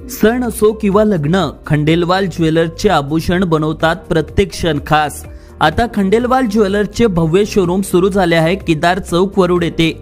सण असो किंवा लग्न, खंडेलवाल ज्वेलर्सचे आभूषण बनवतात प्रत्येक क्षण खास। आता खंडेलवाल ज्वेलर्सचे भव्य शोरूम सुरू झाले आहे केदार चौक वरुड येथे।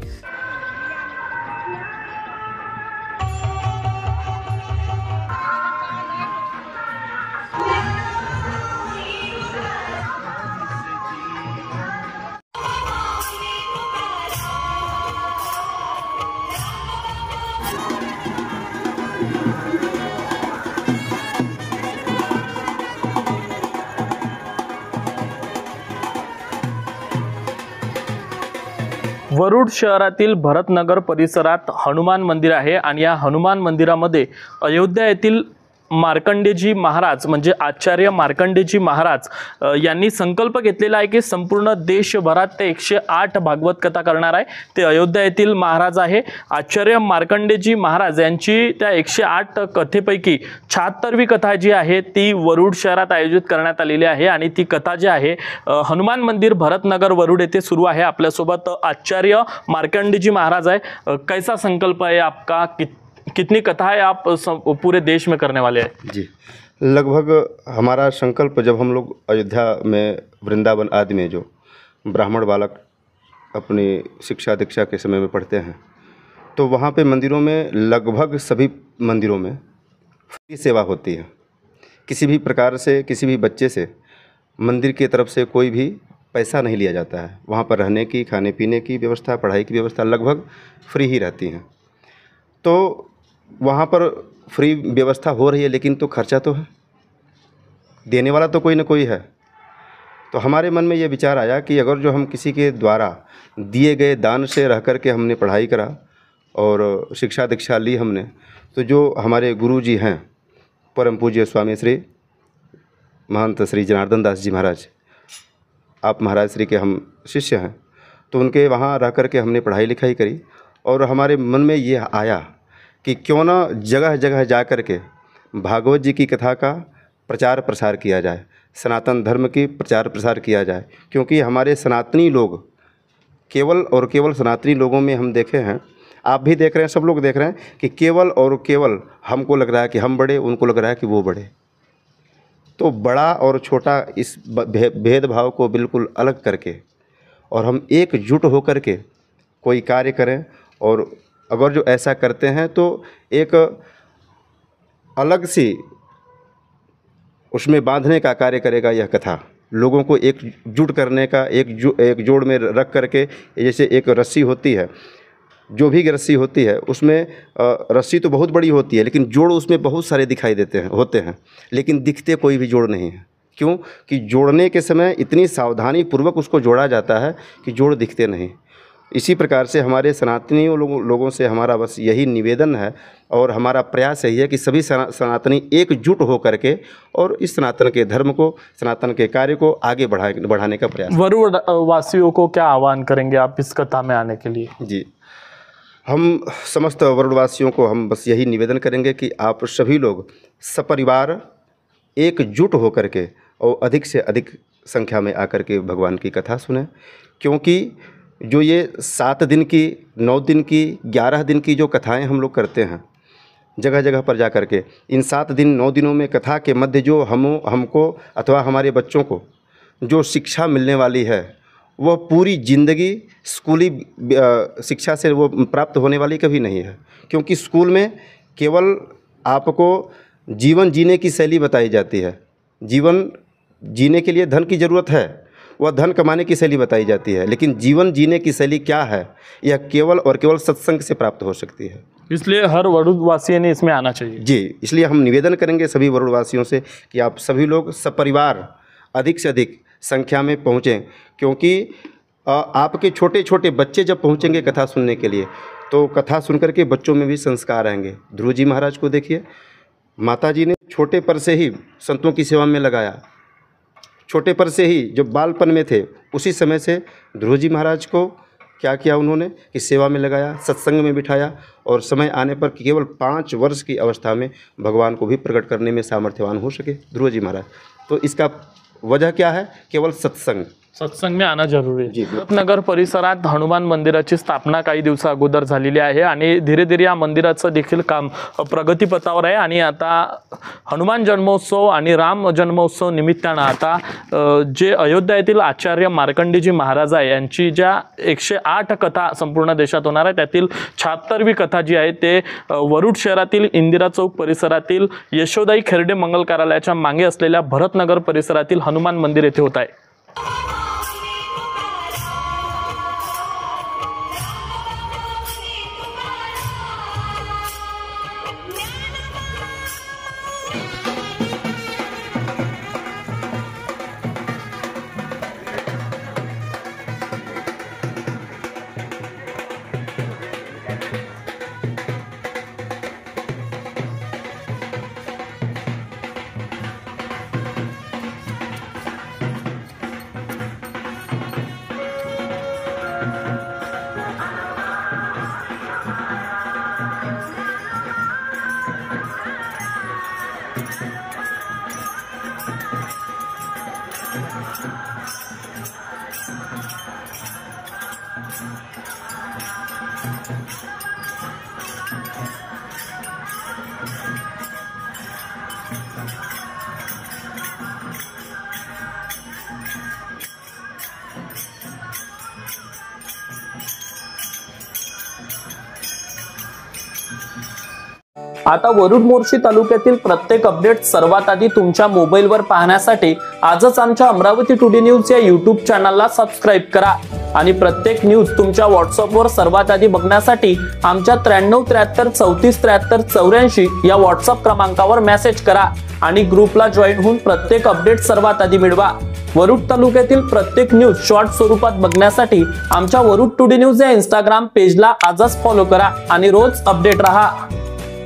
वरुड शहरातील भरतनगर परिसरात हनुमान मंदिर आहे आणि या हनुमान मंदिरामध्ये अयोध्या येथील मार्कंडेयजी महाराज म्हणजे आचार्य मार्कंडेयजी महाराज यांनी संकल्प घेतलेला आहे की संपूर्ण देशभरात ते 108 भागवत कथा करणार आहे। ते अयोध्या येथील महाराज आहे। आचार्य मार्कंडेयजी महाराज यांची त्या 108 कथेपैकी 76वी कथा जी आहे ती वरुड शहरात आयोजित करण्यात आलेली आहे आणि ती कथा जी आहे हनुमान मंदिर भरतनगर वरुड येथे सुरू आहे। आपल्यासोबत आचार्य मार्कंडेयजी महाराज आहे। कैसा संकल्प है आपका, कितनी कथाएं आप पूरे देश में करने वाले हैं? जी, लगभग हमारा संकल्प, जब हम लोग अयोध्या में वृंदावन आदि में जो ब्राह्मण बालक अपनी शिक्षा दीक्षा के समय में पढ़ते हैं, तो वहाँ पे मंदिरों में लगभग सभी मंदिरों में फ्री सेवा होती है। किसी भी प्रकार से किसी भी बच्चे से मंदिर की तरफ से कोई भी पैसा नहीं लिया जाता है। वहाँ पर रहने की, खाने पीने की व्यवस्था, पढ़ाई की व्यवस्था लगभग फ्री ही रहती हैं। तो वहाँ पर फ्री व्यवस्था हो रही है, लेकिन तो खर्चा तो है, देने वाला तो कोई ना कोई है। तो हमारे मन में ये विचार आया कि अगर जो हम किसी के द्वारा दिए गए दान से रह कर के हमने पढ़ाई करा और शिक्षा दीक्षा ली हमने, तो जो हमारे गुरु जी हैं परम पूज्य स्वामी श्री महंत श्री जनार्दन दास जी महाराज, आप महाराज श्री के हम शिष्य हैं, तो उनके वहाँ रह कर के हमने पढ़ाई लिखाई करी और हमारे मन में ये आया कि क्यों ना जगह जगह जा कर के भागवत जी की कथा का प्रचार प्रसार किया जाए, सनातन धर्म की प्रचार प्रसार किया जाए। क्योंकि हमारे सनातनी लोग, केवल और केवल सनातनी लोगों में हम देखे हैं, आप भी देख रहे हैं, सब लोग देख रहे हैं कि केवल और केवल हमको लग रहा है कि हम बड़े, उनको लग रहा है कि वो बड़े। तो बड़ा और छोटा इस भेदभाव को बिल्कुल अलग करके और हम एकजुट होकर के कोई कार्य करें। और अगर जो ऐसा करते हैं तो एक अलग सी उसमें बांधने का कार्य करेगा यह कथा, लोगों को एकजुट करने का, एक जोड़ में रख करके, जैसे एक रस्सी होती है, जो भी रस्सी होती है उसमें रस्सी तो बहुत बड़ी होती है, लेकिन जोड़ उसमें बहुत सारे दिखाई होते हैं, लेकिन दिखते कोई भी जोड़ नहीं है। क्यों कि जोड़ने के समय इतनी सावधानी पूर्वक उसको जोड़ा जाता है कि जोड़ दिखते नहीं। इसी प्रकार से हमारे सनातनी लोगों से हमारा बस यही निवेदन है और हमारा प्रयास यही है कि सभी सनातनी एकजुट हो करके और इस सनातन के धर्म को, सनातन के कार्य को आगे बढ़ाने का प्रयास। वरुड वासियों को क्या आह्वान करेंगे आप इस कथा में आने के लिए? जी, हम समस्त वरुडवासियों को हम बस यही निवेदन करेंगे कि आप सभी लोग सपरिवार एकजुट हो करके और अधिक से अधिक संख्या में आकर के भगवान की कथा सुने। क्योंकि जो ये 7 दिन की, 9 दिन की, 11 दिन की जो कथाएं हम लोग करते हैं जगह जगह पर जा कर के, इन 7 दिन 9 दिनों में कथा के मध्य जो हमको अथवा हमारे बच्चों को जो शिक्षा मिलने वाली है, वह पूरी ज़िंदगी स्कूली शिक्षा से वो प्राप्त होने वाली कभी नहीं है। क्योंकि स्कूल में केवल आपको जीवन जीने की शैली बताई जाती है। जीवन जीने के लिए धन की ज़रूरत है, वह धन कमाने की शैली बताई जाती है, लेकिन जीवन जीने की शैली क्या है, यह केवल और केवल सत्संग से प्राप्त हो सकती है। इसलिए हर वरुडवासी ने इसमें आना चाहिए। जी, इसलिए हम निवेदन करेंगे सभी वरुडवासियों से कि आप सभी लोग सपरिवार अधिक से अधिक संख्या में पहुँचें। क्योंकि आपके छोटे छोटे बच्चे जब पहुँचेंगे कथा सुनने के लिए, तो कथा सुन कर के बच्चों में भी संस्कार आएंगे। ध्रुव जी महाराज को देखिए, माता जी ने छोटे पर से ही संतों की सेवा में लगाया। छोटे पर से ही जब बालपन में थे, उसी समय से ध्रुव जी महाराज को क्या किया उन्होंने कि सेवा में लगाया, सत्संग में बिठाया और समय आने पर केवल 5 वर्ष की अवस्था में भगवान को भी प्रकट करने में सामर्थ्यवान हो सके ध्रुव जी महाराज। तो इसका वजह क्या है? केवल सत्संग। सत्संग में आना जरूरी जी, आहे। नगर परिसरात हनुमान मंदिराची स्थापना काही दिवसा अगोदर झालेली आहे आणि धीरे धीरे या मंदिराचं देखील काम प्रगतीपथावर आहे आणि आता हनुमान जन्मोत्सव आणि राम जन्मोत्सव निमित्तानं आता जे अयोध्या येथील आचार्य मार्कंडेजी महाराज आहे यांची ज्या 108 कथा संपूर्ण देशात होणार आहे त्यातील 76वी कथा जी आहे ते वरुड शहरातील इंदिरा चौक परिसरातील यशोदाई खेरडे मंगल कार्यालयाच्या मागे असलेल्या भरतनगर परिसरातील हनुमान मंदिर येथे होत आहे। आता वरुड मोर्शी तालुक्यातील प्रत्येक अपडेट सर्वात आधी तुमच्या मोबाईलवर पाहण्यासाठी आजच आमच्या अमरावती टुडे न्यूज या YouTube चॅनलला सबस्क्राइब करा आणि प्रत्येक न्यूज तुमच्या व्हॉट्सअपवर सर्वात आधी बघण्यासाठी आमच्या 9373343384 या व्हॉट्सअप क्रमांकावर मेसेज करा आणि ग्रुपला जॉईन होऊन प्रत्येक अपडेट सर्वात आधी मिळवा। वरुड तालुक्यातील प्रत्येक न्यूज शॉर्ट स्वरूपात बघण्यासाठी आमच्या वरुड टुडे न्यूज या Instagram पेजला आजच फॉलो करा आणि रोज अपडेट रहा।